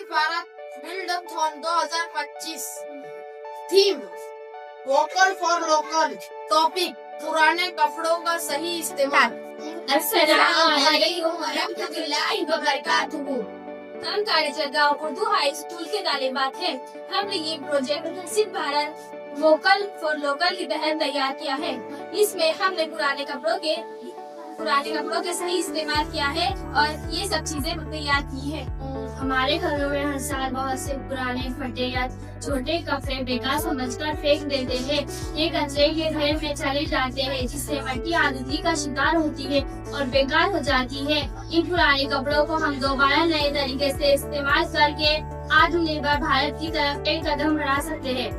विकसित Bharat buildathon 2025। Theme vocal for local. Topic पुराने कपड़ों का सही इस्तेमाल। हम कार्यजगाव उर्दू हाई स्कूल के तालिबात हैं। हमने ये प्रोजेक्ट विकसित भारत वोकल फॉर लोकल के तहत तैयार किया है। इसमें हमने पुराने कपड़ों के सही इस्तेमाल किया है और ये सब चीजें तैयार की है। हमारे घरों में हर साल बहुत से पुराने फटे या छोटे कपड़े बेकार समझकर फेंक देते हैं। ये कचरे के ढेर में चले जाते हैं, जिससे मिट्टी आलूगी का शिकार होती है और बेकार हो जाती है। इन पुराने कपड़ों को हम दोबारा नए तरीके से इस्तेमाल करके आत्मनिर्भर भारत की तरफ एक कदम बढ़ा सकते हैं।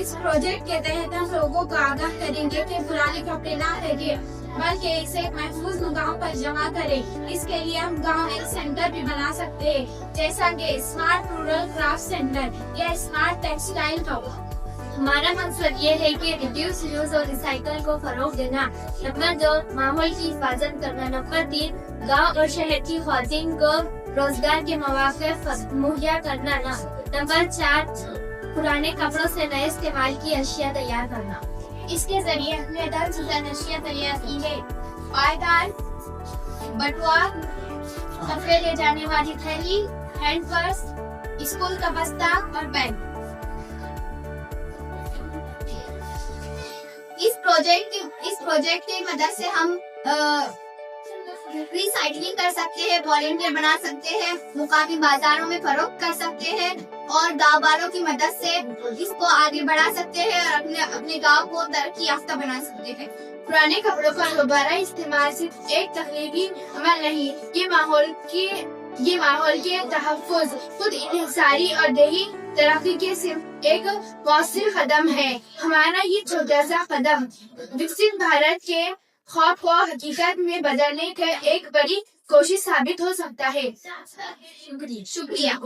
इस प्रोजेक्ट के तहत हम लोगों को आगाह करेंगे कि पुराने कपड़े ना फेंकें, बल्कि इसे एक महफूज मुकाम पर जमा करें। इसके लिए हम गांव में सेंटर भी बना सकते हैं, जैसा कि स्मार्ट रूरल क्राफ्ट सेंटर या स्मार्ट टेक्सटाइल हब। हमारा मकसद ये है कि रिड्यूस, यूज और रिसाइकल को फरोग देना। नंबर 2, माहौल की हिफाजत करना। नंबर 3, गांव और शहर की खवातीन को रोजगार के मौके मुहैया करना। नंबर 4, पुराने कपड़ों से नए इस्तेमाल की अशिया तैयार करना। इसके जरिए हमने 10,000 अशिया तैयार की है। पायदान, बटुआ, कपड़े ले जाने वाली थैली, हैंड पर्स, स्कूल का बस्ता और बैग। इस प्रोजेक्ट की मदद से हम रिसाइकलिंग कर सकते हैं, वॉलंटियर बना सकते हैं, मुकामी बाजारों में फरोख्त कर सकते हैं और गाँव वालों की मदद से इसको आगे बढ़ा सकते हैं और अपने गाँव को तरक्की याफ्ता बना सकते हैं। पुराने कपड़ों का दोबारा इस्तेमाल सिर्फ एक तकनीकी अमल नहीं, ये माहौल के तहफ़्फ़ुज़, खुद इंहिसारी और देही तरक्की के सिर्फ एक मौसर कदम है। हमारा ये छोटा सा कदम विकसित भारत के ख्वाब को हकीकत में बदलने का एक बड़ी कोशिश साबित हो सकता है। शुक्रिया।